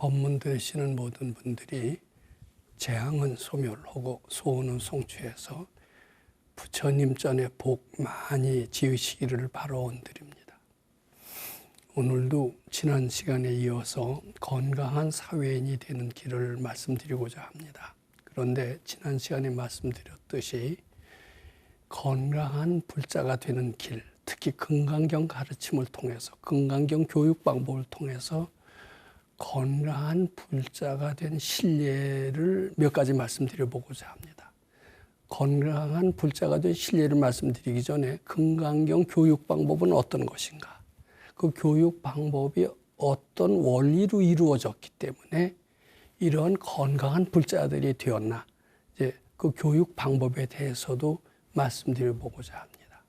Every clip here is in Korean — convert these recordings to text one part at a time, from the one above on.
법문 들으시는 모든 분들이 재앙은 소멸하고 소원은 성취해서 부처님 전에 복 많이 지으시기를 바라온드립니다. 오늘도 지난 시간에 이어서 건강한 사회인이 되는 길을 말씀드리고자 합니다. 그런데 지난 시간에 말씀드렸듯이 건강한 불자가 되는 길, 특히 금강경 가르침을 통해서, 금강경 교육 방법을 통해서 건강한 불자가 된 실례를 몇 가지 말씀드려보고자 합니다. 건강한 불자가 된 실례를 말씀드리기 전에 금강경 교육 방법은 어떤 것인가? 그 교육 방법이 어떤 원리로 이루어졌기 때문에 이러한 건강한 불자들이 되었나? 이제 그 교육 방법에 대해서도 말씀드려보고자 합니다.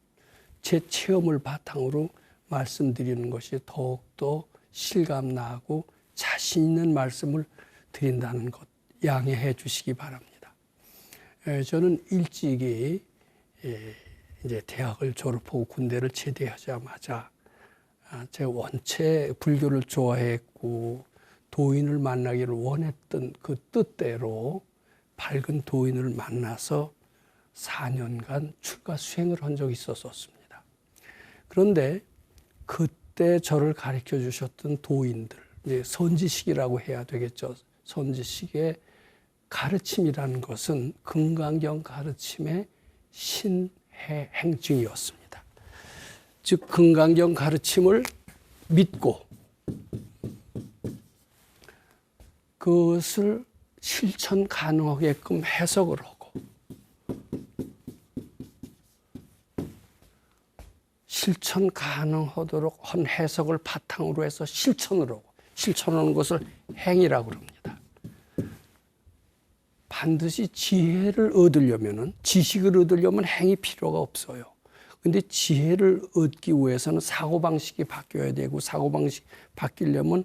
제 체험을 바탕으로 말씀드리는 것이 더욱더 실감나고 자신 있는 말씀을 드린다는 것 양해해 주시기 바랍니다. 저는 일찍이 이제 대학을 졸업하고 군대를 제대하자마자 제가 원체 불교를 좋아했고 도인을 만나기를 원했던 그 뜻대로 밝은 도인을 만나서 4년간 출가 수행을 한 적이 있었습니다. 그런데 그때 저를 가르쳐 주셨던 도인들, 이제 선지식이라고 해야 되겠죠. 선지식의 가르침이라는 것은 금강경 가르침의 신해행증이었습니다. 즉 금강경 가르침을 믿고 그것을 실천 가능하게끔 해석을 하고 실천 가능하도록 한 해석을 바탕으로 해서 실천을 하고 실천하는 것을 행이라고 합니다. 반드시 지혜를 얻으려면 지식을 얻으려면 행이 필요가 없어요. 근데 지혜를 얻기 위해서는 사고방식이 바뀌어야 되고 사고방식이 바뀌려면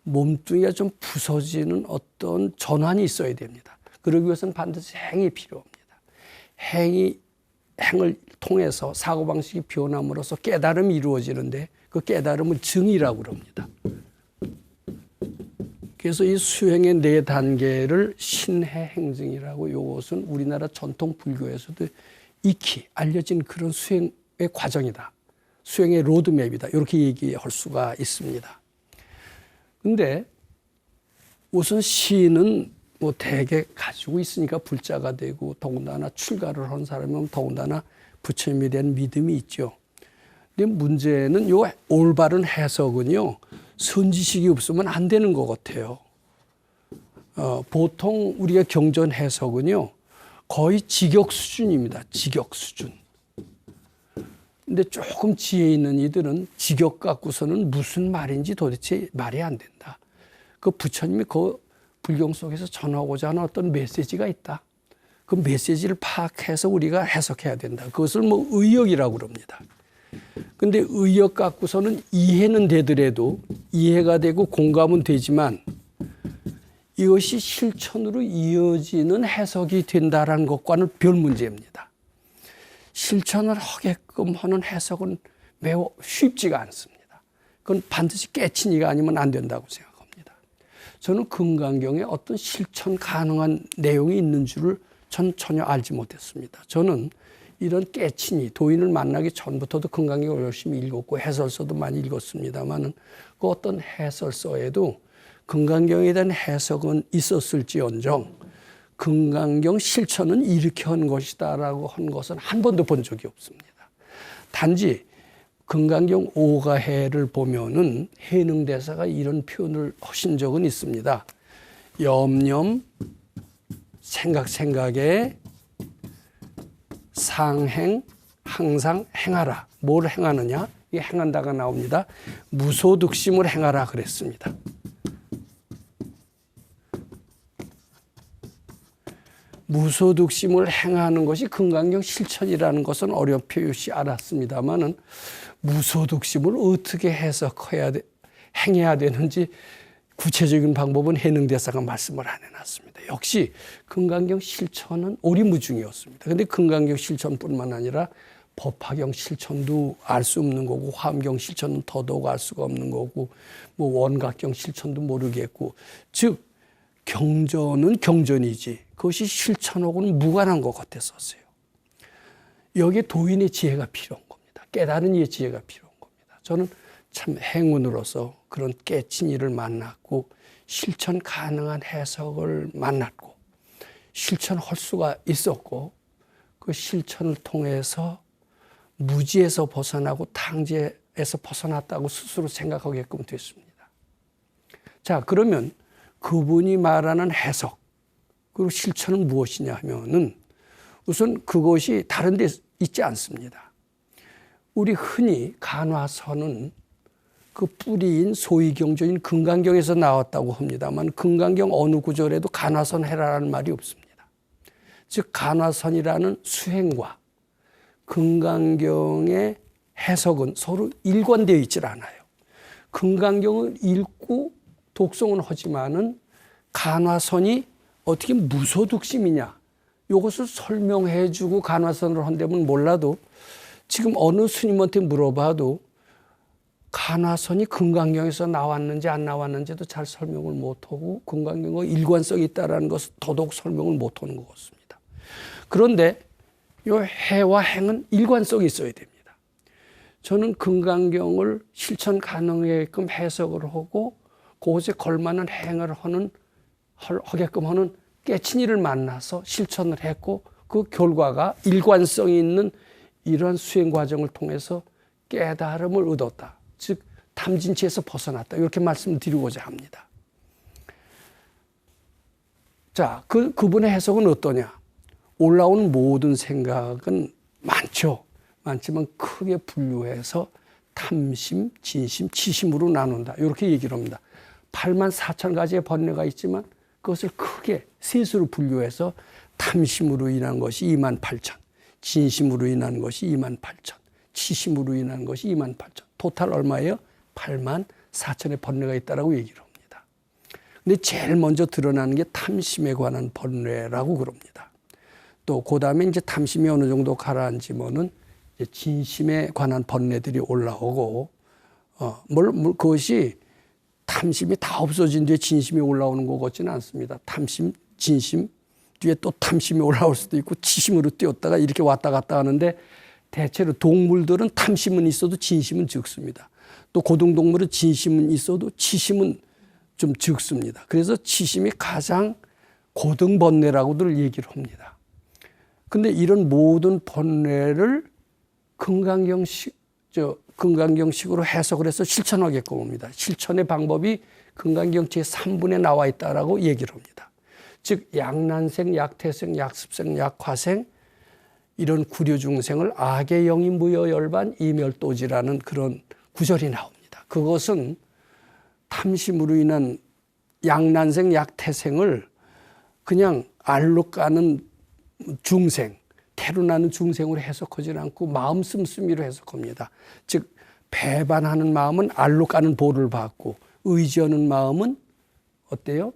몸뚱이가 좀 부서지는 어떤 전환이 있어야 됩니다. 그러기 위해서는 반드시 행이 필요합니다. 행을 통해서 사고방식이 변함으로써 깨달음이 이루어지는데 그 깨달음을 증이라고 합니다. 그래서 이 수행의 4단계를 신해행증이라고, 이것은 우리나라 전통 불교에서도 익히 알려진 그런 수행의 과정이다. 수행의 로드맵이다. 이렇게 얘기할 수가 있습니다. 근데 우선 시는 뭐 대개 가지고 있으니까 불자가 되고 더군다나 출가를 한 사람은 더군다나 부처님에 대한 믿음이 있죠. 근데 문제는 요 올바른 해석은요, 선지식이 없으면 안 되는 것 같아요. 보통 우리가 경전 해석은요, 거의 직역 수준입니다. 직역 수준. 근데 조금 지혜 있는 이들은 직역 갖고서는 무슨 말인지 도대체 말이 안 된다. 그 부처님이 그 불경 속에서 전하고자 하는 어떤 메시지가 있다. 그 메시지를 파악해서 우리가 해석해야 된다. 그것을 뭐 의역이라고 합니다. 근데 의역 갖고서는 이해는 되더라도 이해가 되고 공감은 되지만 이것이 실천으로 이어지는 해석이 된다는 것과는 별 문제입니다. 실천을 하게끔 하는 해석은 매우 쉽지가 않습니다. 그건 반드시 깨친이가 아니면 안 된다고 생각합니다. 저는 금강경에 어떤 실천 가능한 내용이 있는 줄을 전 전혀 알지 못했습니다. 저는 이런 깨친이, 도인을 만나기 전부터도 금강경을 열심히 읽었고 해설서도 많이 읽었습니다만 그 어떤 해설서에도 금강경에 대한 해석은 있었을지언정 금강경 실천은 이렇게 한 것이다라고 한 것은 한 번도 본 적이 없습니다. 단지 금강경 오가해를 보면은 해능대사가 이런 표현을 하신 적은 있습니다. 염염 생각에 상행 항상 행하라. 뭘 행하느냐? 이게 행한다가 나옵니다. 무소득심을 행하라 그랬습니다. 무소득심을 행하는 것이 금강경 실천이라는 것은 어렴풋이 알았습니다만은 무소득심을 어떻게 행해야 되는지 구체적인 방법은 해능대사가 말씀을 안 해놨습니다. 역시 금강경 실천은 오리무중이었습니다. 그런데 금강경 실천뿐만 아니라 법화경 실천도 알 수 없는 거고 화엄경 실천은 더더욱 알 수가 없는 거고 뭐 원각경 실천도 모르겠고 즉 경전은 경전이지 그것이 실천하고는 무관한 것 같았었어요. 여기에 도인의 지혜가 필요한 겁니다. 깨달은 이의 지혜가 필요한 겁니다. 저는 참 행운으로서 그런 깨친 이를 만났고 실천 가능한 해석을 만났고 실천할 수가 있었고 그 실천을 통해서 무지에서 벗어나고 탕지에서 벗어났다고 스스로 생각하게끔 됐습니다. 자, 그러면 그분이 말하는 해석 그리고 실천은 무엇이냐 하면은 우선 그것이 다른 데 있지 않습니다. 우리 흔히 간화선은 그 뿌리인 소위경전인 금강경에서 나왔다고 합니다만 금강경 어느 구절에도 간화선 해라라는 말이 없습니다. 즉 간화선이라는 수행과 금강경의 해석은 서로 일관되어 있질 않아요. 금강경을 읽고 독송은 하지만은 간화선이 어떻게 무소득심이냐 이것을 설명해 주고 간화선을 한다면 몰라도 지금 어느 스님한테 물어봐도 간화선이 금강경에서 나왔는지 안 나왔는지도 잘 설명을 못하고 금강경과 일관성이 있다는 것을 더더욱 설명을 못하는 것 같습니다. 그런데 이 해와 행은 일관성이 있어야 됩니다. 저는 금강경을 실천 가능하게끔 해석을 하고 그것에 걸맞는 행을 하게끔 하는 깨친 이를 만나서 실천을 했고 그 결과가 일관성이 있는 이러한 수행 과정을 통해서 깨달음을 얻었다. 즉 탐진치에서 벗어났다. 이렇게 말씀드리고자 합니다. 자, 그분의 해석은 어떠냐? 올라오는 모든 생각은 많죠. 많지만 크게 분류해서 탐심, 진심, 치심으로 나눈다. 이렇게 얘기를 합니다. 8만 4천 가지의 번뇌가 있지만 그것을 크게 셋으로 분류해서 탐심으로 인한 것이 2만 8천, 진심으로 인한 것이 2만 8천, 치심으로 인한 것이 2만 8천. 토탈 얼마예요? 8만 4천의 번뇌가 있다라고 얘기를 합니다. 근데 제일 먼저 드러나는 게 탐심에 관한 번뇌라고 그럽니다. 또 그다음에 이제 탐심이 어느 정도 가라앉으면은 이제 진심에 관한 번뇌들이 올라오고 그것이 탐심이 다 없어진 뒤에 진심이 올라오는 것 같지는 않습니다. 탐심, 진심 뒤에 또 탐심이 올라올 수도 있고 치심으로 뛰었다가 이렇게 왔다 갔다 하는데 대체로 동물들은 탐심은 있어도 진심은 적습니다. 또 고등동물은 진심은 있어도 치심은 좀 적습니다. 그래서 치심이 가장 고등 번뇌라고들 얘기를 합니다. 근데 이런 모든 번뇌를 금강경식으로 해석을 해서 실천하게끔 합니다. 실천의 방법이 금강경 제3분에 나와 있다라고 얘기를 합니다. 즉 약난생, 약태생, 약습생, 약화생 이런 구류 중생을 악의 영이 무여 열반 이멸도지라는 그런 구절이 나옵니다. 그것은 탐심으로 인한 약난생, 약태생을 그냥 알로 까는 중생, 태로 나는 중생으로 해석하지 않고 마음 씀씀이로 해석합니다. 즉 배반하는 마음은 알로 까는 보를 받고 의지하는 마음은 어때요?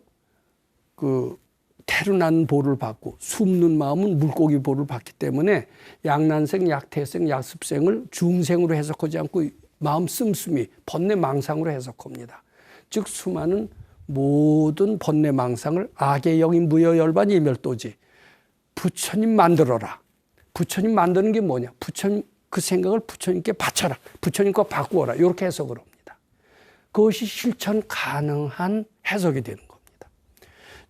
태로 나는 보를 받고 숨는 마음은 물고기 보를 받기 때문에 약난생, 약태생, 약습생을 중생으로 해석하지 않고 마음 씀씀이 번뇌 망상으로 해석합니다. 즉 수많은 모든 번뇌 망상을 악의 영인 무여 열반 이멸도지 부처님 만들어라. 부처님 만드는 게 뭐냐? 부처님 그 생각을 부처님께 바쳐라. 부처님과 바꾸어라. 이렇게 해석을 합니다. 그것이 실천 가능한 해석이 되는 겁니다.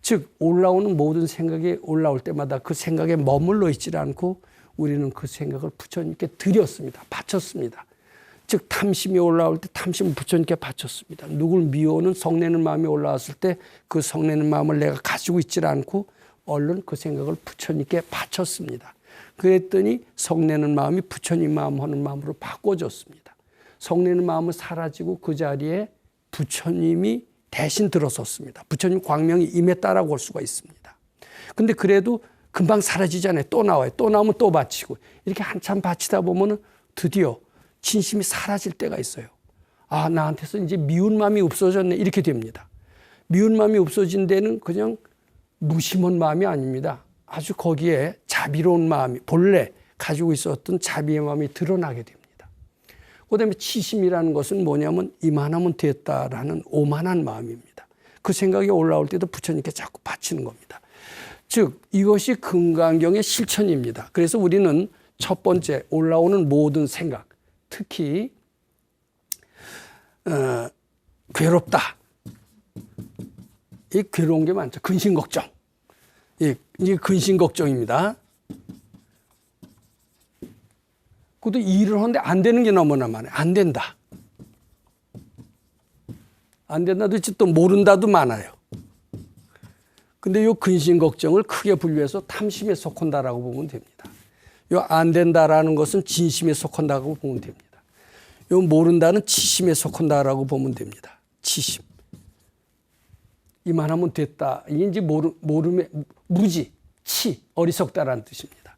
즉 올라오는 모든 생각이 올라올 때마다 그 생각에 머물러 있지 않고 우리는 그 생각을 부처님께 드렸습니다. 바쳤습니다. 즉 탐심이 올라올 때 탐심을 부처님께 바쳤습니다. 누굴 미워하는 성내는 마음이 올라왔을 때 그 성내는 마음을 내가 가지고 있지 않고 얼른 그 생각을 부처님께 바쳤습니다. 그랬더니 성내는 마음이 부처님 마음 하는 마음으로 바꿔졌습니다. 성내는 마음은 사라지고 그 자리에 부처님이 대신 들어섰습니다. 부처님 광명이 임했다라고 할 수가 있습니다. 근데 그래도 금방 사라지잖아요. 또 나와요. 또 나오면 또 바치고 이렇게 한참 바치다 보면은 드디어 진심이 사라질 때가 있어요. 아, 나한테서 이제 미운 마음이 없어졌네. 이렇게 됩니다. 미운 마음이 없어진 데는 그냥 무심한 마음이 아닙니다. 아주 거기에 자비로운 마음이 본래 가지고 있었던 자비의 마음이 드러나게 됩니다. 그다음에 치심이라는 것은 뭐냐면 이만하면 됐다라는 오만한 마음입니다. 그 생각이 올라올 때도 부처님께 자꾸 바치는 겁니다. 즉 이것이 금강경의 실천입니다. 그래서 우리는 첫 번째 올라오는 모든 생각, 특히 괴롭다. 이 괴로운 게 많죠. 근심 걱정. 이게 근심 걱정입니다. 그것도 일을 하는데 안 되는 게 너무나 많아요. 안 된다. 안 된다도 있지 또 모른다도 많아요. 근데 이 근심 걱정을 크게 분류해서 탐심에 속한다라고 보면 됩니다. 이 안 된다라는 것은 진심에 속한다고 보면 됩니다. 이 모른다는 치심에 속한다라고 보면 됩니다. 치심. 이만하면 됐다. 이게 모름의 무지, 치, 어리석다라는 뜻입니다.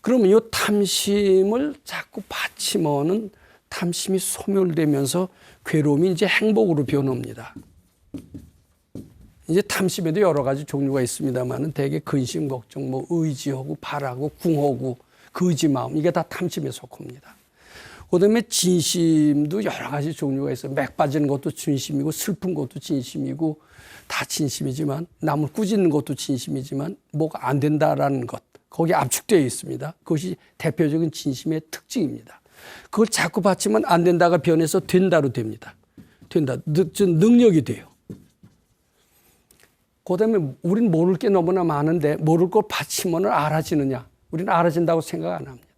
그러면 이 탐심을 자꾸 바치면은 탐심이 소멸되면서 괴로움이 이제 행복으로 변합니다. 이제 탐심에도 여러 가지 종류가 있습니다만은 대개 근심, 걱정, 뭐 의지하고 바라고 궁하고 거지 마음 이게 다 탐심에 속합니다. 그다음에 진심도 여러 가지 종류가 있어요. 맥 빠지는 것도 진심이고 슬픈 것도 진심이고 다 진심이지만 남을 꾸짖는 것도 진심이지만 뭐가 안 된다라는 것 거기에 압축되어 있습니다. 그것이 대표적인 진심의 특징입니다. 그걸 자꾸 바치면 안 된다가 변해서 된다로 됩니다. 된다. 능력이 돼요. 그다음에 우리는 모를 게 너무나 많은데 모를 걸 바치면 알아지느냐? 우리는 알아진다고 생각 안 합니다.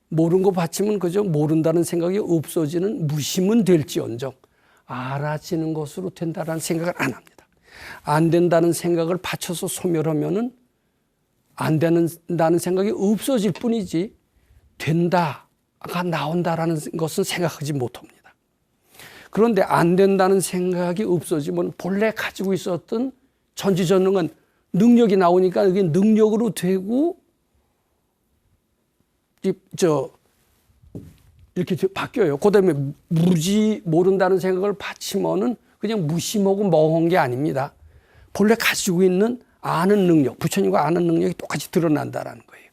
모르는 거 바치면 그저 모른다는 생각이 없어지는 무심은 될지언정 알아지는 것으로 된다라는 생각을 안 합니다. 안 된다는 생각을 바쳐서 소멸하면은 안 된다는 생각이 없어질 뿐이지 된다가 나온다라는 것은 생각하지 못합니다. 그런데 안 된다는 생각이 없어지면 본래 가지고 있었던 전지전능한 능력이 나오니까 이게 능력으로 되고 이렇게 바뀌어요. 그다음에 모른다는 생각을 바치면은 그냥 무심하고 멍한 게 아닙니다. 본래 가지고 있는 아는 능력, 부처님과 아는 능력이 똑같이 드러난다라는 거예요.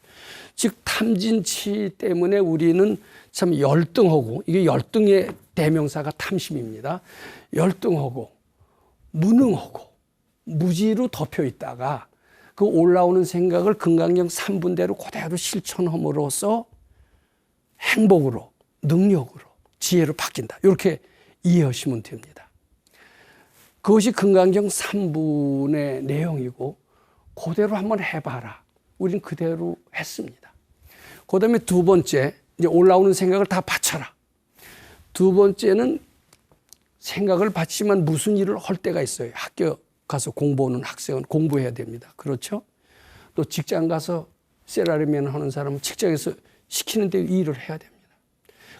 즉 탐진치 때문에 우리는 참 열등하고 이게 열등의 대명사가 탐심입니다. 열등하고 무능하고 무지로 덮여 있다가 그 올라오는 생각을 금강경 3분대로 그대로 실천함으로써 행복으로, 능력으로, 지혜로 바뀐다. 이렇게 이해하시면 됩니다. 그것이 금강경 3분의 내용이고 그대로 한번 해봐라. 우린 그대로 했습니다. 그 다음에 두 번째, 이제 올라오는 생각을 다 바쳐라. 두 번째는 생각을 바치면 무슨 일을 할 때가 있어요. 학교 가서 공부하는 학생은 공부해야 됩니다. 그렇죠? 또 직장 가서 세라리맨 하는 사람은 직장에서 시키는 대로 일을 해야 됩니다.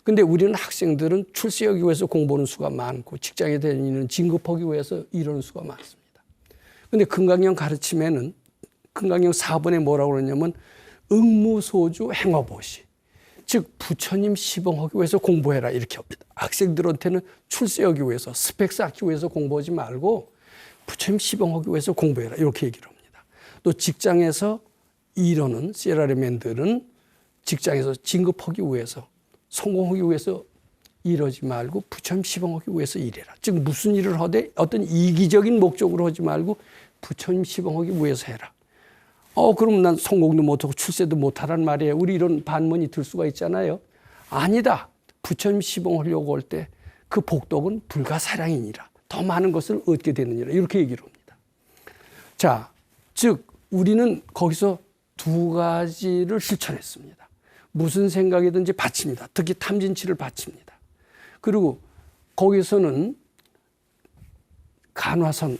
근데 우리는 학생들은 출세하기 위해서 공부하는 수가 많고 직장에 다니는 진급하기 위해서 이러는 수가 많습니다. 근데 금강경 가르침에는 금강경 4번에 뭐라고 그러냐면 응무소주 행어보시. 즉 부처님 시봉하기 위해서 공부해라 이렇게 합니다. 학생들한테는 출세하기 위해서 스펙 쌓기 위해서 공부하지 말고 부처님 시봉하기 위해서 공부해라 이렇게 얘기를 합니다. 또 직장에서 일하는 세라리맨들은 직장에서 진급하기 위해서 성공하기 위해서 일하지 말고 부처님 시봉하기 위해서 일해라. 즉 무슨 일을 하되 어떤 이기적인 목적으로 하지 말고 부처님 시봉하기 위해서 해라. 그럼 난 성공도 못하고 출세도 못하란 말이에요. 우리 이런 반문이 들 수가 있잖아요. 아니다. 부처님 시봉하려고 할 때 그 복덕은 불가사량이니라. 더 많은 것을 얻게 되느니라. 이렇게 얘기를 합니다. 자, 즉 우리는 거기서 두 가지를 실천했습니다. 무슨 생각이든지 바칩니다. 특히 탐진치를 바칩니다. 그리고 거기서는 간화선,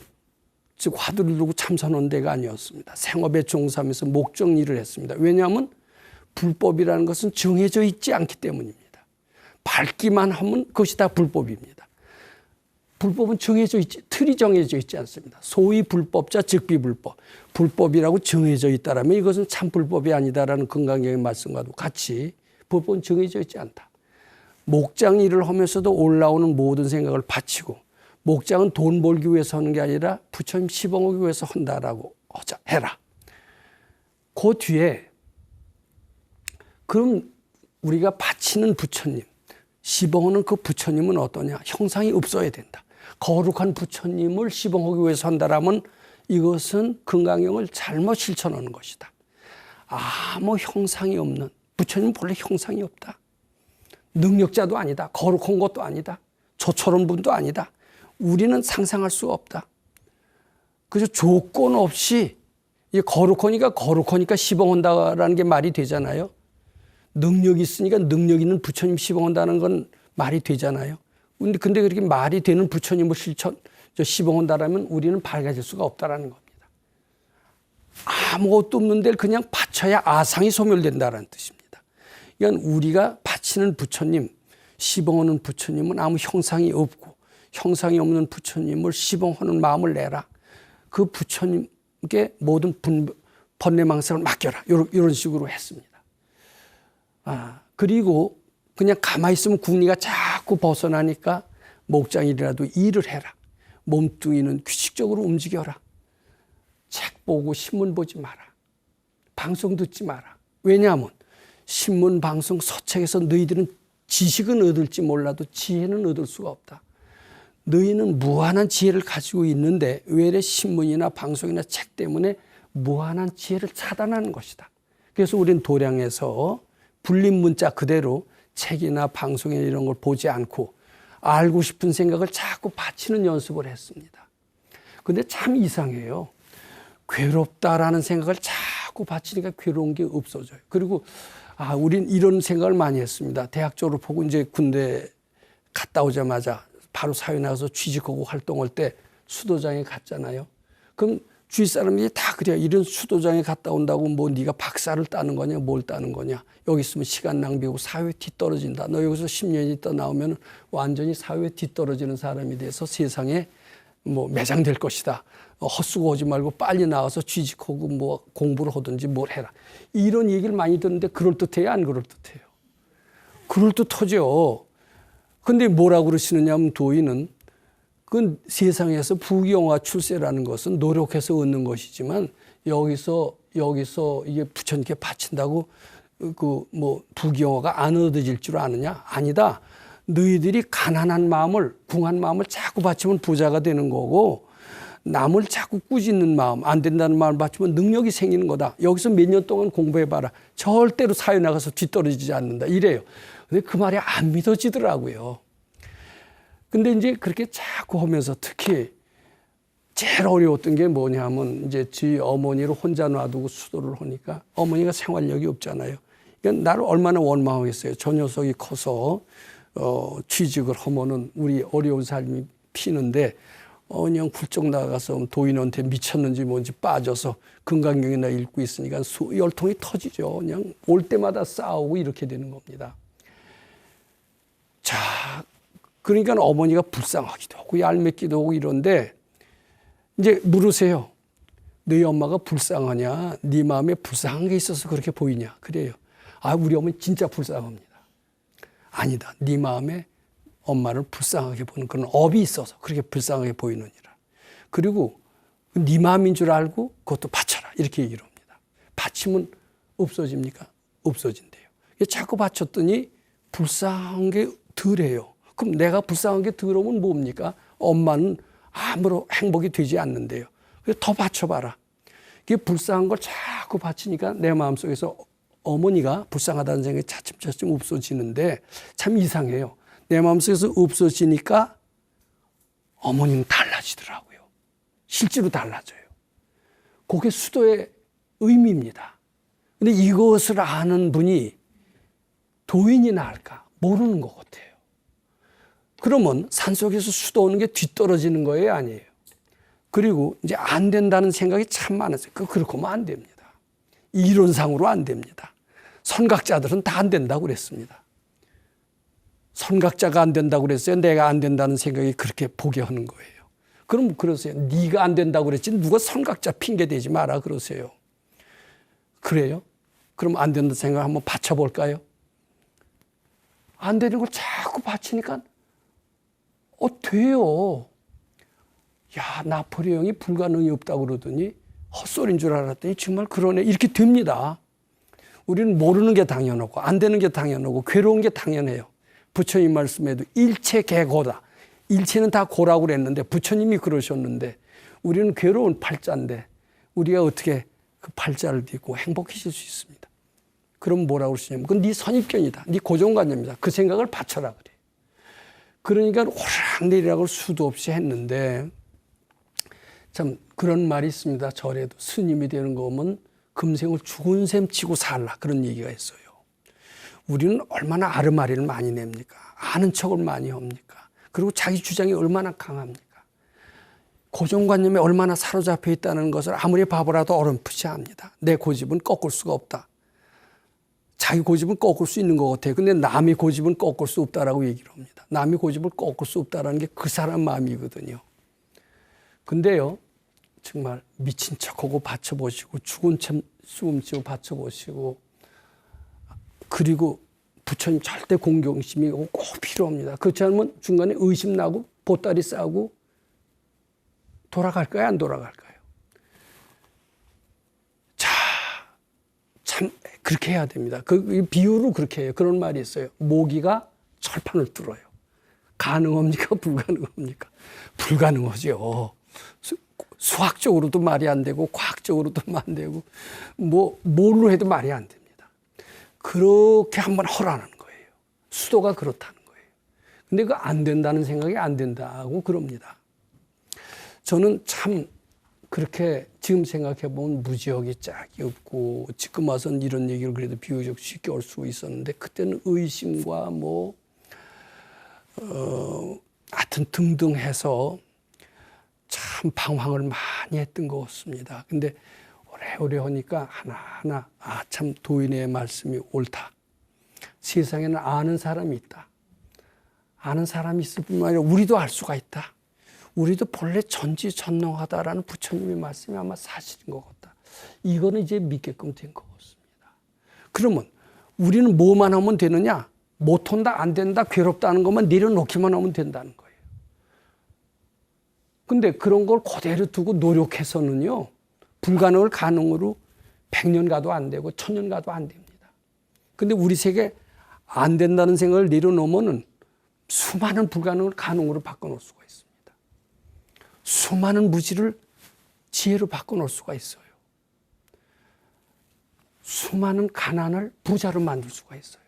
즉 화두를 두고 참선한 데가 아니었습니다. 생업에 종사하면서 목적 일을 했습니다. 왜냐하면 불법이라는 것은 정해져 있지 않기 때문입니다. 밝기만 하면 그것이 다 불법입니다. 불법은 정해져 있지, 틀이 정해져 있지 않습니다. 소위 불법자 즉비불법. 불법이라고 정해져 있다라면 이것은 참 불법이 아니다라는 금강경의 말씀과도 같이 불법은 정해져 있지 않다. 목장 일을 하면서도 올라오는 모든 생각을 바치고 목장은 돈 벌기 위해서 하는 게 아니라 부처님 시봉하기 위해서 한다라고 해라. 그 뒤에 그럼 우리가 바치는 부처님, 시봉하는 그 부처님은 어떠냐? 형상이 없어야 된다. 거룩한 부처님을 시봉하기 위해서 한다라면 이것은 금강경을 잘못 실천하는 것이다. 아무 형상이 없는 부처님은 본래 형상이 없다. 능력자도 아니다. 거룩한 것도 아니다. 저처럼 분도 아니다. 우리는 상상할 수가 없다. 그래서 조건 없이 거룩하니까 시봉한다라는 게 말이 되잖아요. 능력이 있으니까 능력 있는 부처님 시봉한다는 건 말이 되잖아요. 근데 그렇게 말이 되는 부처님을 시봉한다라면 우리는 밝아질 수가 없다라는 겁니다. 아무것도 없는 데를 그냥 바쳐야 아상이 소멸된다는 뜻입니다. 그러니까 우리가 바치는 부처님, 시봉하는 부처님은 아무 형상이 없고 형상이 없는 부처님을 시봉하는 마음을 내라. 그 부처님께 모든 번뇌망상을 맡겨라. 이런 식으로 했습니다. 그리고 그냥 가만히 있으면 궁리가 자꾸 벗어나니까 목장일이라도 일을 해라. 몸뚱이는 규칙적으로 움직여라. 책 보고 신문 보지 마라. 방송 듣지 마라. 왜냐하면 신문, 방송, 서책에서 너희들은 지식은 얻을지 몰라도 지혜는 얻을 수가 없다. 너희는 무한한 지혜를 가지고 있는데 왜 신문이나 방송이나 책 때문에 무한한 지혜를 차단하는 것이다. 그래서 우리는 도량에서 불린 문자 그대로 책이나 방송이나 이런 걸 보지 않고 알고 싶은 생각을 자꾸 바치는 연습을 했습니다. 근데 참 이상해요. 괴롭다라는 생각을 자꾸 바치니까 괴로운 게 없어져요. 그리고 우린 이런 생각을 많이 했습니다. 대학 졸업하고 이제 군대 갔다 오자마자 바로 사회 나가서 취직하고 활동할 때 수도장에 갔잖아요. 그럼 주위 사람들이 다 그래요. 이런 수도장에 갔다 온다고 뭐 네가 박사를 따는 거냐 뭘 따는 거냐. 여기 있으면 시간 낭비하고 사회에 뒤떨어진다. 너 여기서 10년 있다 나오면 완전히 사회에 뒤떨어지는 사람이 돼서 세상에 뭐 매장될 것이다. 헛수고하지 말고 빨리 나와서 취직하고 뭐 공부를 하든지 뭘 해라. 이런 얘기를 많이 듣는데 그럴듯해요? 안 그럴듯해요? 그럴듯하죠. 근데 뭐라고 그러시느냐 하면 도인은 그 세상에서 부귀영화 출세라는 것은 노력해서 얻는 것이지만 여기서 이게 부처님께 바친다고 그 뭐 부귀영화가 안 얻어질 줄 아느냐? 아니다. 너희들이 가난한 마음을, 궁한 마음을 자꾸 바치면 부자가 되는 거고 남을 자꾸 꾸짖는 마음, 안 된다는 마음을 바치면 능력이 생기는 거다. 여기서 몇 년 동안 공부해봐라. 절대로 사회 나가서 뒤떨어지지 않는다. 이래요. 근데 그 말이 안 믿어지더라고요. 근데 이제 그렇게 자꾸 하면서 특히 제일 어려웠던 게 뭐냐면 이제 저희 어머니를 혼자 놔두고 수도를 하니까 어머니가 생활력이 없잖아요. 그러니까 나를 얼마나 원망하겠어요. 저 녀석이 커서 취직을 하면은 우리 어려운 삶이 피는데 그냥 훌쩍 나가서 도인한테 미쳤는지 뭔지 빠져서 금강경이나 읽고 있으니까 열통이 터지죠. 그냥 올 때마다 싸우고 이렇게 되는 겁니다. 자, 그러니까 어머니가 불쌍하기도 하고 얄밉기도 하고 이런데 이제 물으세요. 너희 엄마가 불쌍하냐? 네 마음에 불쌍한 게 있어서 그렇게 보이냐? 그래요. 우리 어머니 진짜 불쌍합니다. 아니다. 네 마음에 엄마를 불쌍하게 보는 그런 업이 있어서 그렇게 불쌍하게 보이느니라. 그리고 네 마음인 줄 알고 그것도 바쳐라. 이렇게 얘기를 합니다. 바치면 없어집니까? 없어진대요. 자꾸 바쳤더니 불쌍한 게 덜해요. 그럼 내가 불쌍한 게 덜하면 뭡니까? 엄마는 아무런 행복이 되지 않는데요. 그래서 더 바쳐봐라. 이게 불쌍한 걸 자꾸 바치니까 내 마음속에서 어머니가 불쌍하다는 생각이 차츰차츰 없어지는데 참 이상해요. 내 마음속에서 없어지니까 어머니는 달라지더라고요. 실제로 달라져요. 그게 수도의 의미입니다. 근데 이것을 아는 분이 도인이나 할까? 모르는 것 같아요. 그러면 산속에서 수도 오는 게 뒤떨어지는 거예요? 아니에요. 그리고 이제 안 된다는 생각이 참 많았어요. 그렇게 하면 안 됩니다. 이론상으로 안 됩니다. 선각자들은 다 안 된다고 그랬습니다. 선각자가 안 된다고 그랬어요. 내가 안 된다는 생각이 그렇게 보게 하는 거예요. 그럼 그러세요. 네가 안 된다고 그랬지 누가 선각자 핑계 대지 마라 그러세요. 그래요? 그럼 안 된다는 생각 한번 바쳐볼까요? 안 되는 걸 자꾸 바치니까 돼요. 야, 나폴레옹이 불가능이 없다고 그러더니 헛소리인 줄 알았더니 정말 그러네. 이렇게 됩니다. 우리는 모르는 게 당연하고 안 되는 게 당연하고 괴로운 게 당연해요. 부처님 말씀에도 일체 개고다. 일체는 다 고라고 그랬는데 부처님이 그러셨는데 우리는 괴로운 팔자인데 우리가 어떻게 그 팔자를 딛고 행복해질 수 있습니다. 그럼 뭐라고 그러시냐면 그건 네 선입견이다. 네 고정관념이다. 그 생각을 바쳐라 그래. 그러니까 오르락내리락을 수도 없이 했는데 참 그런 말이 있습니다. 절에도 스님이 되는 거 보면 금생을 죽은 셈 치고 살라 그런 얘기가 있어요. 우리는 얼마나 아르마리를 많이 냅니까? 아는 척을 많이 합니까? 그리고 자기 주장이 얼마나 강합니까? 고정관념에 얼마나 사로잡혀 있다는 것을 아무리 바보라도 어렴풋이 압니다. 내 고집은 꺾을 수가 없다. 자기 고집은 꺾을 수 있는 것 같아요. 근데 남의 고집은 꺾을 수 없다라고 얘기를 합니다. 남의 고집을 꺾을 수 없다라는 게 그 사람 마음이거든요. 근데요, 정말 미친 척하고 받쳐보시고 죽은 참 숨치고 받쳐보시고 그리고 부처님 절대 공경심이 꼭 필요합니다. 그렇지 않으면 중간에 의심 나고 보따리 싸고 돌아갈까요? 안 돌아갈까요? 자, 참 그렇게 해야 됩니다. 그 비유로 그렇게 해요. 그런 말이 있어요. 모기가 철판을 뚫어요. 가능합니까? 불가능합니까? 불가능하죠. 수학적으로도 말이 안 되고 과학적으로도 안 되고 뭘로 해도 말이 안 됩니다. 그렇게 한번 허라는 거예요. 수도가 그렇다는 거예요. 근데 그 안 된다는 생각이 안 된다고 그럽니다. 저는 참 그렇게 지금 생각해 보면 무지하게 짝이 없고 지금 와서는 이런 얘기를 그래도 비교적 쉽게 할 수 있었는데 그때는 의심과 하여튼 등등 해서 참 방황을 많이 했던 것 같습니다. 근데 오래오래 하니까 하나하나 참 도인의 말씀이 옳다. 세상에는 아는 사람이 있다. 아는 사람이 있을 뿐만 아니라 우리도 알 수가 있다. 우리도 본래 전지전능하다라는 부처님의 말씀이 아마 사실인 것 같다. 이거는 이제 믿게끔 된 것 같습니다. 그러면 우리는 뭐만 하면 되느냐? 못한다, 안 된다, 괴롭다는 것만 내려놓기만 하면 된다는 거예요. 근데 그런 걸 그대로 두고 노력해서는요, 불가능을 가능으로 100년 가도 안 되고 1000년 가도 안 됩니다. 근데 우리 세계 안 된다는 생각을 내려놓으면은 수많은 불가능을 가능으로 바꿔놓을 수가 있습니다. 수많은 무지를 지혜로 바꿔놓을 수가 있어요. 수많은 가난을 부자로 만들 수가 있어요.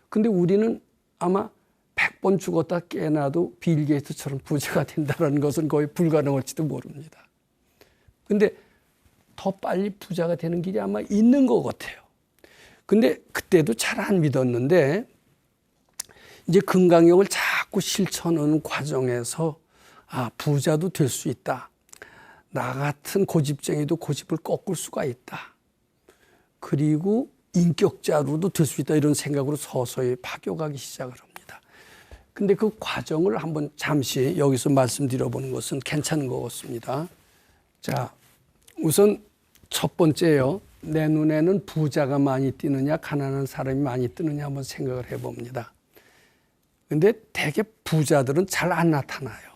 근데 우리는 아마 100번 죽었다 깨어나도 빌 게이츠처럼 부자가 된다는 것은 거의 불가능할지도 모릅니다. 근데 더 빨리 부자가 되는 길이 아마 있는 것 같아요. 근데 그때도 잘 안 믿었는데 이제 금강경을 자꾸 실천하는 과정에서 부자도 될 수 있다. 나 같은 고집쟁이도 고집을 꺾을 수가 있다. 그리고 인격자로도 될 수 있다. 이런 생각으로 서서히 파겨가기 시작을 합니다. 근데 그 과정을 한번 잠시 여기서 말씀드려보는 것은 괜찮은 것 같습니다. 자, 우선 첫 번째요. 내 눈에는 부자가 많이 띄느냐 가난한 사람이 많이 뜨느냐 한번 생각을 해봅니다. 근데 대개 부자들은 잘 안 나타나요.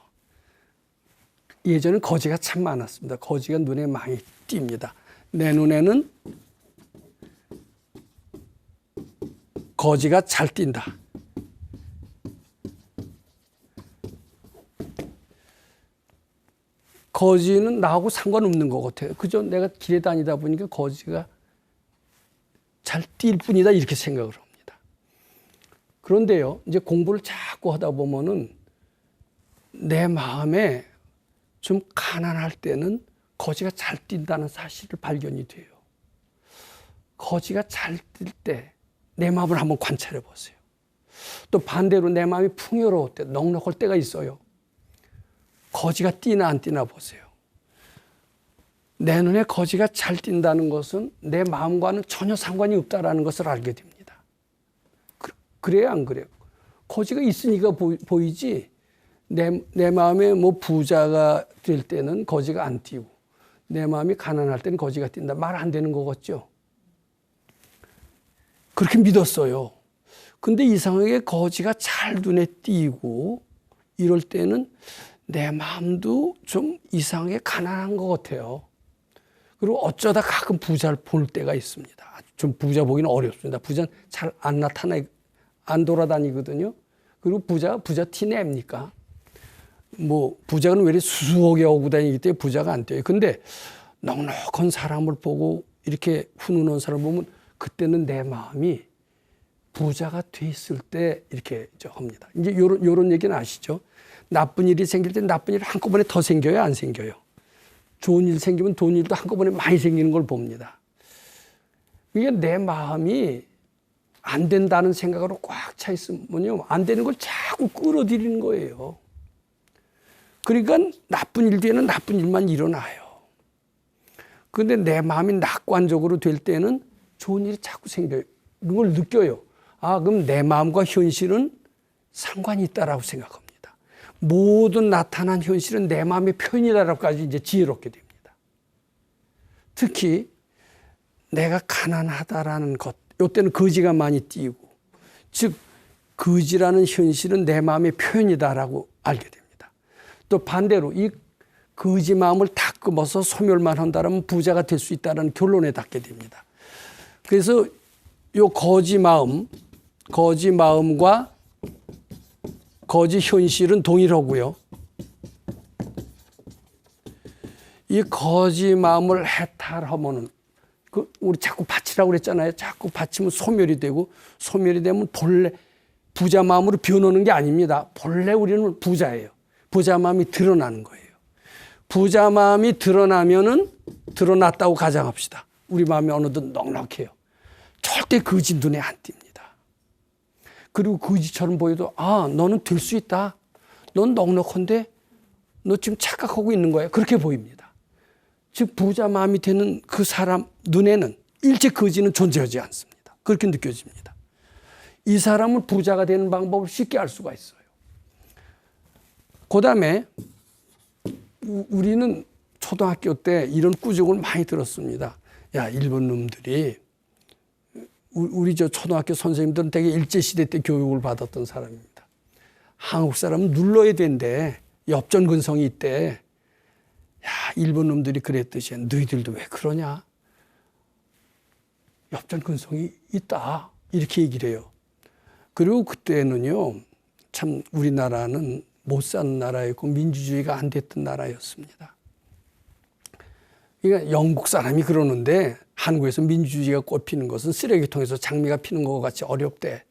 예전엔 거지가 참 많았습니다. 거지가 눈에 많이 띕니다. 내 눈에는 거지가 잘 띈다. 거지는 나하고 상관없는 것 같아요. 그저 내가 길에 다니다 보니까 거지가 잘 뛸 뿐이다 이렇게 생각을 합니다. 그런데요, 이제 공부를 자꾸 하다 보면은 내 마음에 좀 가난할 때는 거지가 잘 뛴다는 사실을 발견이 돼요. 거지가 잘 뛸 때 내 마음을 한번 관찰해 보세요. 또 반대로 내 마음이 풍요로울 때, 넉넉할 때가 있어요. 거지가 뛰나 안 뛰나 보세요. 내 눈에 거지가 잘 뛴다는 것은 내 마음과는 전혀 상관이 없다는 것을 알게 됩니다. 그래요, 안 그래요? 거지가 있으니까 보이지. 내 마음에 부자가 될 때는 거지가 안 뛰고 내 마음이 가난할 때는 거지가 뛴다. 말 안 되는 거 같죠? 그렇게 믿었어요. 근데 이상하게 거지가 잘 눈에 띄고 이럴 때는 내 마음도 좀 이상하게 가난한 것 같아요. 그리고 어쩌다 가끔 부자를 볼 때가 있습니다. 좀 부자 보기는 어렵습니다. 부자는 잘 안 돌아다니거든요. 그리고 부자 티 냅니까? 뭐 부자는 왜 이렇게 수수하게 오고 다니기 때문에 부자가 안 돼요. 근데 넉넉한 사람을 보고 이렇게 훈훈한 사람을 보면 그때는 내 마음이 부자가 돼 있을 때 이렇게 합니다. 이제 요런 얘기는 아시죠? 나쁜 일이 생길 때 나쁜 일 한꺼번에 더 생겨요, 안 생겨요? 좋은 일 생기면 좋은 일도 한꺼번에 많이 생기는 걸 봅니다. 이게 내 마음이 안 된다는 생각으로 꽉 차 있으면요, 안 되는 걸 자꾸 끌어들이는 거예요. 그러니까 나쁜 일 뒤에는 나쁜 일만 일어나요. 그런데 내 마음이 낙관적으로 될 때는 좋은 일이 자꾸 생겨요. 그걸 느껴요. 아, 그럼 내 마음과 현실은 상관이 있다라고 생각합니다. 모든 나타난 현실은 내 마음의 표현이다라고까지 이제 지혜롭게 됩니다. 특히 내가 가난하다라는 것, 이때는 거지가 많이 띄고, 즉 거지라는 현실은 내 마음의 표현이다라고 알게 됩니다. 또 반대로 이 거지 마음을 닦으면서 소멸만 한다면 부자가 될 수 있다는 결론에 닿게 됩니다. 그래서 요 거지 마음과 거지 현실은 동일하고요. 이 거지 마음을 해탈하면은 우리 자꾸 바치라고 그랬잖아요. 자꾸 바치면 소멸이 되고, 소멸이 되면 본래 부자 마음으로 변하는 게 아닙니다. 본래 우리는 부자예요. 부자 마음이 드러나는 거예요. 부자 마음이 드러나면은 드러났다고 가정합시다. 우리 마음이 어느덧 넉넉해요. 절대 거지 눈에 안 띕니다. 그리고 거지처럼 보여도 너는 될 수 있다. 넌 넉넉한데 너 지금 착각하고 있는 거야. 그렇게 보입니다. 즉 부자 마음이 되는 그 사람 눈에는 일체 거지는 존재하지 않습니다. 그렇게 느껴집니다. 이 사람은 부자가 되는 방법을 쉽게 알 수가 있어요. 그다음에 우리는 초등학교 때 이런 꾸중을 많이 들었습니다. 야, 일본 놈들이, 우리 초등학교 선생님들은 되게 일제시대 때 교육을 받았던 사람입니다. 한국 사람은 눌러야 된대. 엽전근성이 있대. 야, 일본 놈들이 그랬듯이 너희들도 왜 그러냐? 엽전근성이 있다. 이렇게 얘기를 해요. 그리고 그때는요, 참 우리나라는 못 사는 나라였고 민주주의가 안 됐던 나라였습니다. 그러니까 영국 사람이 그러는데 한국에서 민주주의가 꽃피는 것은 쓰레기통에서 장미가 피는 것과 같이 어렵대.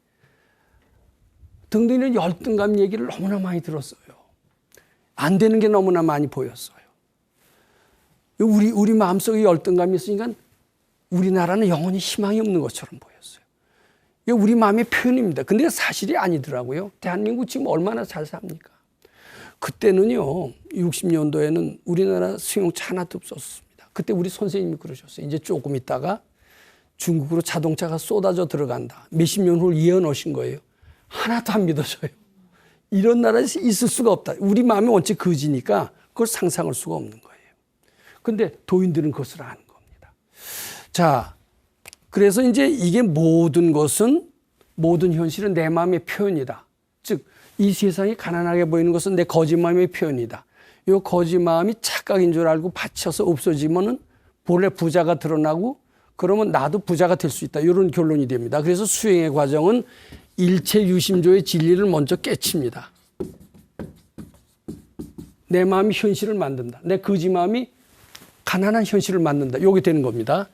등등이는 열등감 얘기를 너무나 많이 들었어요. 안 되는 게 너무나 많이 보였어요. 우리 마음속에 열등감이 있으니까 우리나라는 영원히 희망이 없는 것처럼 보였어요. 이게 우리 마음의 표현입니다. 근데 사실이 아니더라고요. 대한민국 지금 얼마나 잘 삽니까? 그때는요, 60년도에는 우리나라 승용차 하나도 없었습니다. 그때 우리 선생님이 그러셨어요. 이제 조금 있다가 중국으로 자동차가 쏟아져 들어간다. 몇십 년 후 예언하신 거예요. 하나도 안 믿어져요. 이런 나라에 있을 수가 없다. 우리 마음이 원체 거지니까 그걸 상상할 수가 없는 거예요. 근데 도인들은 그것을 아는 겁니다. 자, 그래서 이제 이게 모든 현실은 내 마음의 표현이다. 즉, 이 세상이 가난하게 보이는 것은 내 거짓 마음의 표현이다. 이 거짓 마음이 착각인 줄 알고 받쳐서 없어지면은 본래 부자가 드러나고 그러면 나도 부자가 될 수 있다. 이런 결론이 됩니다. 그래서 수행의 과정은 일체 유심조의 진리를 먼저 깨칩니다. 내 마음이 현실을 만든다. 내 거짓 마음이 가난한 현실을 만든다. 이게 되는 겁니다.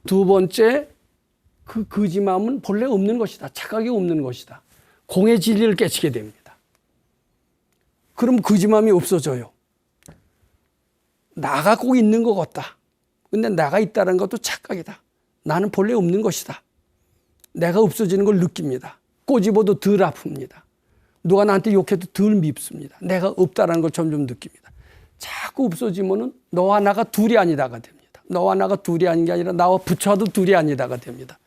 두 번째, 그 거짓 마음은 본래 없는 것이다. 착각이 없는 것이다. 공의 진리를 깨치게 됩니다. 그럼 거짓 마음이 없어져요. 나가 꼭 있는 것 같다. 근데 나가 있다는 것도 착각이다. 나는 본래 없는 것이다. 내가 없어지는 걸 느낍니다. 꼬집어도 덜 아픕니다. 누가 나한테 욕해도 덜 밉습니다. 내가 없다는 걸 점점 느낍니다. 자꾸 없어지면은 너와 나가 둘이 아니다가 됩니다. 너와 나가 둘이 아닌 게 아니라 나와 부처도 둘이 아니다가 됩니다.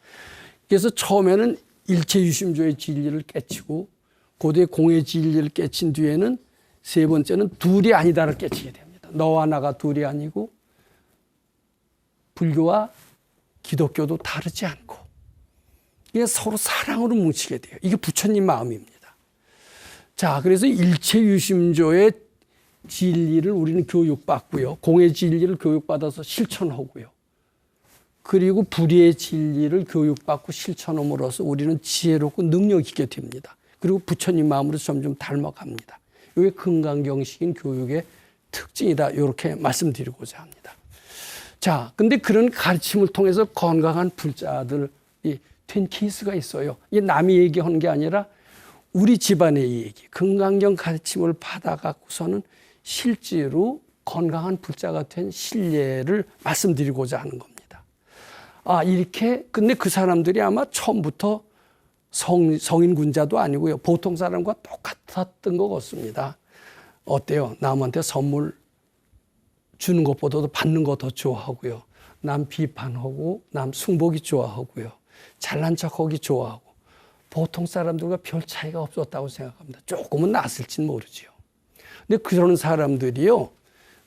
그래서 처음에는 일체유심조의 진리를 깨치고 고대 공의 진리를 깨친 뒤에는 세 번째는 둘이 아니다를 깨치게 됩니다. 너와 나가 둘이 아니고 불교와 기독교도 다르지 않고 이게 서로 사랑으로 뭉치게 돼요. 이게 부처님 마음입니다. 자, 그래서 일체유심조의 진리를 우리는 교육받고요. 공의 진리를 교육받아서 실천하고요. 그리고 불의의 진리를 교육받고 실천함으로써 우리는 지혜롭고 능력 있게 됩니다. 그리고 부처님 마음으로 점점 닮아갑니다. 이게 금강경식인 교육의 특징이다. 이렇게 말씀드리고자 합니다. 자, 근데 그런 가르침을 통해서 건강한 불자들이 된 케이스가 있어요. 이게 남이 얘기하는 게 아니라 우리 집안의 얘기. 금강경 가르침을 받아갖고서는 실제로 건강한 불자가 된 실례를 말씀드리고자 하는 겁니다. 아, 이렇게, 근데 그 사람들이 아마 처음부터 성인군자도 아니고요. 보통 사람과 똑같았던 것 같습니다. 어때요? 남한테 선물 주는 것보다도 받는 거 더 좋아하고요. 남 비판하고 남 승복이 좋아하고요. 잘난 척하기 좋아하고 보통 사람들과 별 차이가 없었다고 생각합니다. 조금은 낫을지는 모르지요. 근데 그런 사람들이요.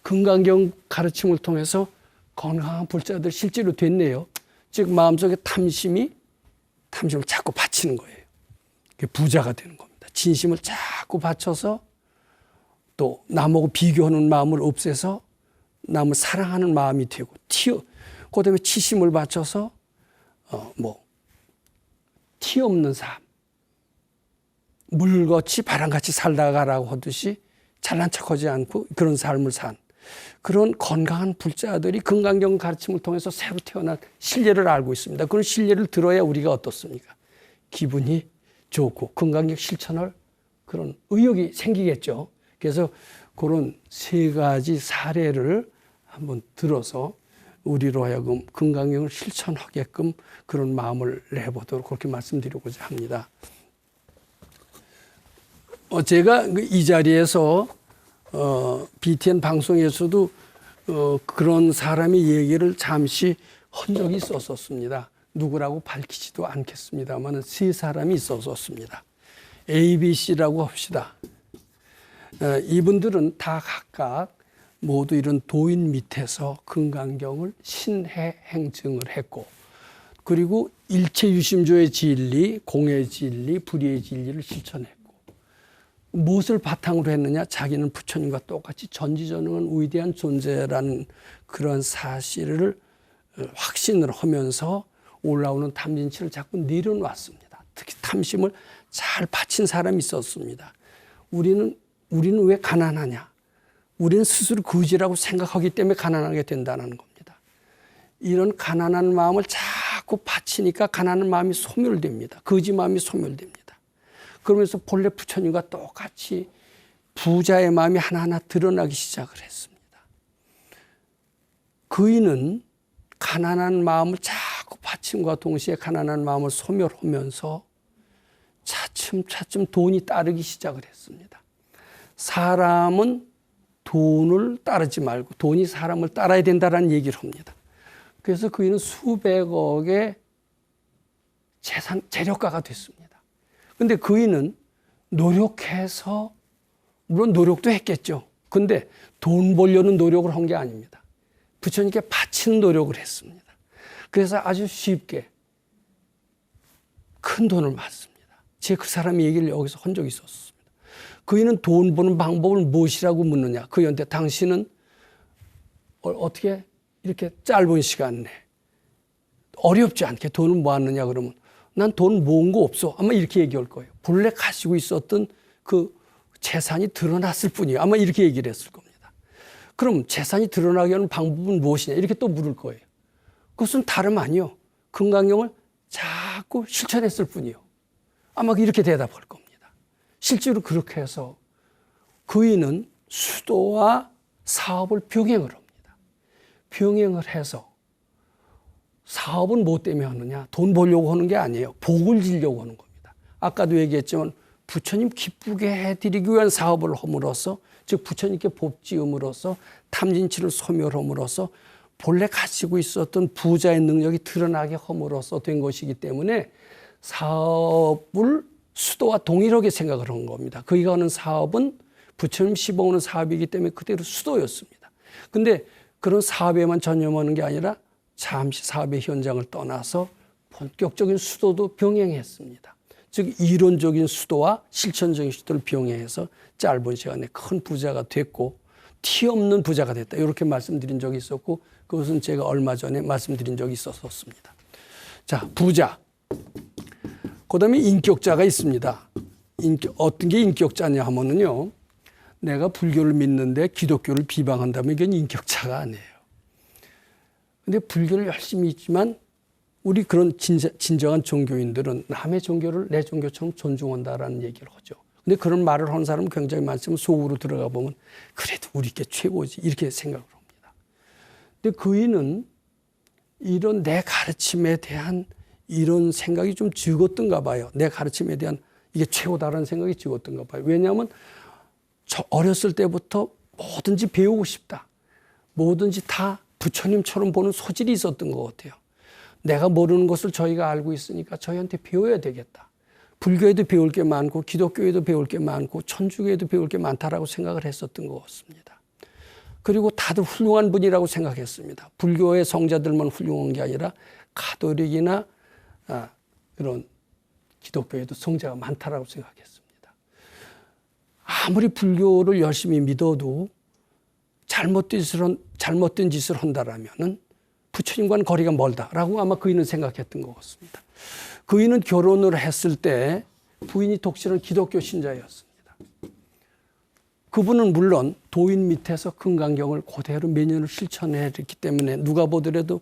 금강경 가르침을 통해서 건강한 불자들 실제로 됐네요. 즉 마음속에 탐심을 자꾸 바치는 거예요. 그게 부자가 되는 겁니다. 진심을 자꾸 바쳐서 또 남하고 비교하는 마음을 없애서 남을 사랑하는 마음이 되고 그다음에 치심을 바쳐서 티 없는 삶, 물같이 바람같이 살다가라고 하듯이 잘난 척하지 않고 그런 삶을 산 그런 건강한 불자들이 금강경 가르침을 통해서 새로 태어난 신뢰를 알고 있습니다. 그런 신뢰를 들어야 우리가 어떻습니까? 기분이 좋고 금강경 실천할 그런 의욕이 생기겠죠. 그래서 그런 세 가지 사례를 한번 들어서 우리로 하여금 금강경을 실천하게끔 그런 마음을 내보도록 그렇게 말씀드리고자 합니다. 제가 이 자리에서 BTN 방송에서도 그런 사람의 얘기를 잠시 한 적이 있었습니다. 누구라고 밝히지도 않겠습니다만 세 사람이 있었습니다. ABC라고 합시다. 이분들은 다 각각 모두 이런 도인 밑에서 금강경을 신해 행증을 했고 그리고 일체유심조의 진리, 공의 진리, 불의의 진리를 실천했고 무엇을 바탕으로 했느냐? 자기는 부처님과 똑같이 전지전능한 위대한 존재라는 그런 사실을 확신을 하면서 올라오는 탐진치를 자꾸 내려놨습니다. 특히 탐심을 잘 바친 사람이 있었습니다. 우리는 왜 가난하냐? 우리는 스스로 거지라고 생각하기 때문에 가난하게 된다는 겁니다. 이런 가난한 마음을 자꾸 바치니까 가난한 마음이 소멸됩니다. 거지 마음이 소멸됩니다. 그러면서 본래 부처님과 똑같이 부자의 마음이 하나하나 드러나기 시작을 했습니다. 그이는 가난한 마음을 자꾸 바침과 동시에 가난한 마음을 소멸하면서 차츰차츰 돈이 따르기 시작을 했습니다. 사람은 돈을 따르지 말고 돈이 사람을 따라야 된다는 얘기를 합니다. 그래서 그이는 수백억의 재력가가 됐습니다. 근데 그이는 노력해서 물론 노력도 했겠죠. 근데 돈 벌려는 노력을 한 게 아닙니다. 부처님께 바친 노력을 했습니다. 그래서 아주 쉽게 큰 돈을 받습니다. 제가 그 사람 얘기를 여기서 한 적이 있었습니다. 그이는 돈 버는 방법을 무엇이라고 묻느냐. 그이한테 당신은 어떻게 이렇게 짧은 시간 내에 어렵지 않게 돈을 모았느냐 그러면 난 돈 모은 거 없어. 아마 이렇게 얘기할 거예요. 본래 가지고 있었던 그 재산이 드러났을 뿐이에요. 아마 이렇게 얘기를 했을 겁니다. 그럼 재산이 드러나게 하는 방법은 무엇이냐? 이렇게 또 물을 거예요. 그것은 다름 아니요. 금강경을 자꾸 실천했을 뿐이요. 아마 이렇게 대답할 겁니다. 실제로 그렇게 해서 그이는 수도와 사업을 병행을 합니다. 병행을 해서 사업은 뭐 때문에 하느냐? 돈 벌려고 하는 게 아니에요. 복을 지려고 하는 겁니다. 아까도 얘기했지만 부처님 기쁘게 해드리기 위한 사업을 함으로써 즉 부처님께 복 지음으로써 탐진치를 소멸함으로써 본래 가지고 있었던 부자의 능력이 드러나게 함으로써 된 것이기 때문에 사업을 수도와 동일하게 생각을 한 겁니다. 그이가 하는 사업은 부처님 시봉하는 사업이기 때문에 그대로 수도였습니다. 근데 그런 사업에만 전념하는 게 아니라 잠시 사업의 현장을 떠나서 본격적인 수도도 병행했습니다. 즉 이론적인 수도와 실천적인 수도를 병행해서 짧은 시간에 큰 부자가 됐고 티 없는 부자가 됐다. 이렇게 말씀드린 적이 있었고 그것은 제가 얼마 전에 말씀드린 적이 있었습니다. 자, 부자. 그다음에 인격자가 있습니다. 어떤 게 인격자냐 하면은요. 내가 불교를 믿는데 기독교를 비방한다면 이건 인격자가 아니에요. 근데 불교를 열심히 믿지만 우리 그런 진정한 종교인들은 남의 종교를 내 종교처럼 존중한다라는 얘기를 하죠. 근데 그런 말을 하는 사람은 굉장히 많지만 속으로 들어가 보면 그래도 우리 게 최고지 이렇게 생각을 합니다. 근데 그이는 이런 내 가르침에 대한 이런 생각이 좀 적었던가 봐요. 내 가르침에 대한 이게 최고다라는 생각이 적었던가 봐요. 왜냐하면 저 어렸을 때부터 뭐든지 배우고 싶다. 뭐든지 다 부처님처럼 보는 소질이 있었던 것 같아요. 내가 모르는 것을 저희가 알고 있으니까 저희한테 배워야 되겠다. 불교에도 배울 게 많고 기독교에도 배울 게 많고 천주교에도 배울 게 많다라고 생각을 했었던 것 같습니다. 그리고 다들 훌륭한 분이라고 생각했습니다. 불교의 성자들만 훌륭한 게 아니라 가톨릭이나 그런 기독교에도 성자가 많다라고 생각했습니다. 아무리 불교를 열심히 믿어도 잘못된 짓을 한다라면은 부처님과는 거리가 멀다라고 아마 그이는 생각했던 것 같습니다. 그이는 결혼을 했을 때 부인이 독실한 기독교 신자였습니다. 그분은 물론 도인 밑에서 금강경을 그대로 매년을 실천했기 때문에 누가 보더라도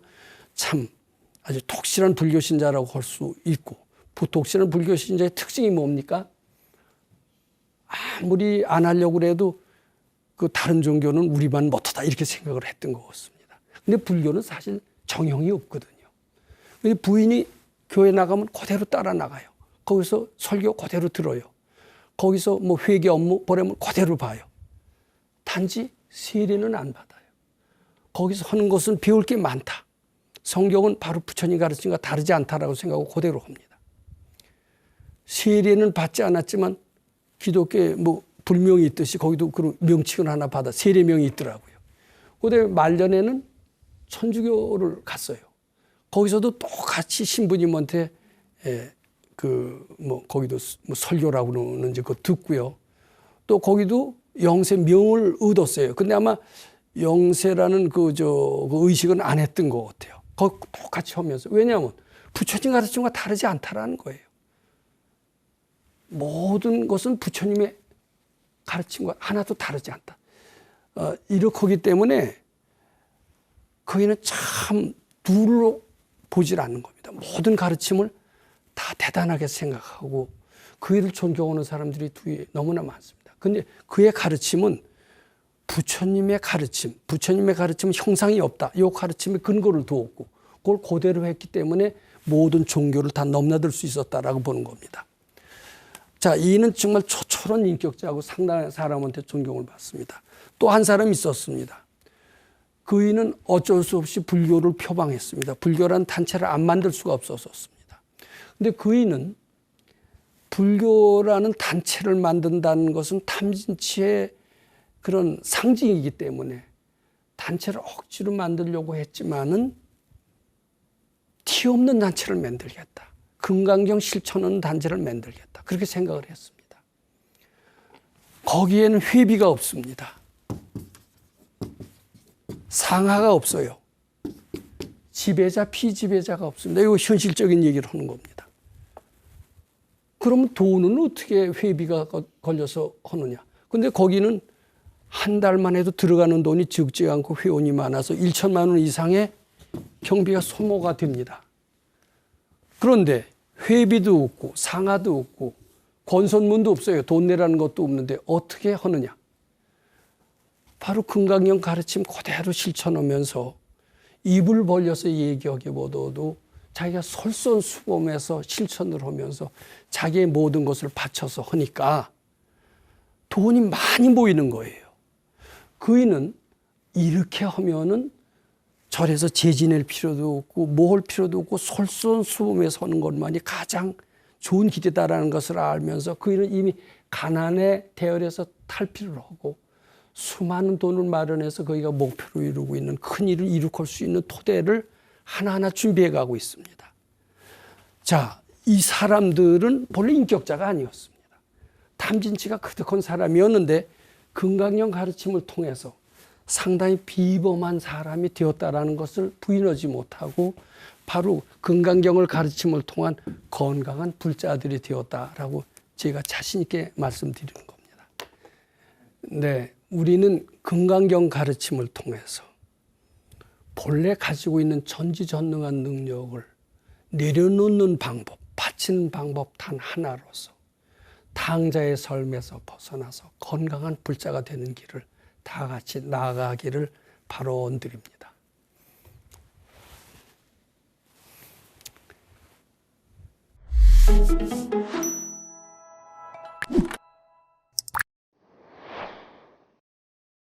참 아주 독실한 불교 신자라고 할 수 있고 독실한 불교 신자의 특징이 뭡니까? 아무리 안 하려고 해도 그 다른 종교는 우리만 못하다 이렇게 생각을 했던 것 같습니다. 근데 불교는 사실 정형이 없거든요. 근데 부인이 교회 나가면 그대로 따라 나가요. 거기서 설교 그대로 들어요. 거기서 뭐 회계 업무 보내면 그대로 봐요. 단지 세례는 안 받아요. 거기서 하는 것은 배울 게 많다. 성경은 바로 부처님 가르친 것과 다르지 않다라고 생각하고 그대로 합니다. 세례는 받지 않았지만 기독교에 뭐 불명이 있듯이 거기도 그런 명칭을 하나 받아 세례명이 있더라고요. 그다음에 말년에는 천주교를 갔어요. 거기서도 똑같이 신부님한테 거기도 뭐 설교라고 그러는지 그거 듣고요. 또 거기도 영세명을 얻었어요. 근데 아마 영세라는 그 의식은 안 했던 것 같아요. 거기 똑같이 하면서. 왜냐하면 부처님 가르침과 다르지 않다라는 거예요. 모든 것은 부처님의 가르침과 하나도 다르지 않다. 이렇게 하기 때문에 그이는 참 둘로 보질 않는 겁니다. 모든 가르침을 다 대단하게 생각하고 그이를 존경하는 사람들이 뒤에 너무나 많습니다. 그런데 그의 가르침은 부처님의 가르침은 형상이 없다. 이 가르침에 근거를 두었고 그걸 그대로 했기 때문에 모든 종교를 다 넘나들 수 있었다라고 보는 겁니다. 자, 이는 정말 초철한 인격자하고 상당한 사람한테 존경을 받습니다. 또 한 사람이 있었습니다. 그이는 어쩔 수 없이 불교를 표방했습니다. 불교라는 단체를 안 만들 수가 없었습니다. 근데 그이는 불교라는 단체를 만든다는 것은 탐진치의 그런 상징이기 때문에 단체를 억지로 만들려고 했지만은 티 없는 단체를 만들겠다. 금강경 실천하는 단체를 만들겠다. 그렇게 생각을 했습니다. 거기에는 회비가 없습니다. 상하가 없어요. 지배자, 피지배자가 없습니다. 이거 현실적인 얘기를 하는 겁니다. 그러면 돈은 어떻게 회비가 걸려서 하느냐. 근데 거기는 한 달만 해도 들어가는 돈이 적지 않고 회원이 많아서 1천만 원 이상의 경비가 소모가 됩니다. 그런데 회비도 없고 상하도 없고 권선문도 없어요. 돈 내라는 것도 없는데 어떻게 하느냐. 바로 금강경 가르침 그대로 실천하면서 입을 벌려서 얘기하기보다도 자기가 솔선수범해서 실천을 하면서 자기의 모든 것을 바쳐서 하니까 돈이 많이 모이는 거예요. 그이는 이렇게 하면은 절에서 재지낼 필요도 없고 뭐 할 필요도 없고 솔선수범해서 하는 것만이 가장 좋은 길이다라는 것을 알면서 그이는 이미 가난에 대열해서 탈피를 하고 수많은 돈을 마련해서 거기가 목표로 이루고 있는 큰 일을 이룩할 수 있는 토대를 하나하나 준비해 가고 있습니다. 자, 이 사람들은 본래 인격자가 아니었습니다. 탐진치가 그득한 사람이었는데 금강경 가르침을 통해서 상당히 비범한 사람이 되었다라는 것을 부인하지 못하고 바로 건강경을 가르침을 통한 건강한 불자들이 되었다라고 제가 자신 있게 말씀드리는 겁니다. 네, 우리는 건강경 가르침을 통해서 본래 가지고 있는 전지전능한 능력을 내려놓는 방법, 바치는 방법 단 하나로서 당자의 삶에서 벗어나서 건강한 불자가 되는 길을 다 같이 나아가기를 바라드립니다.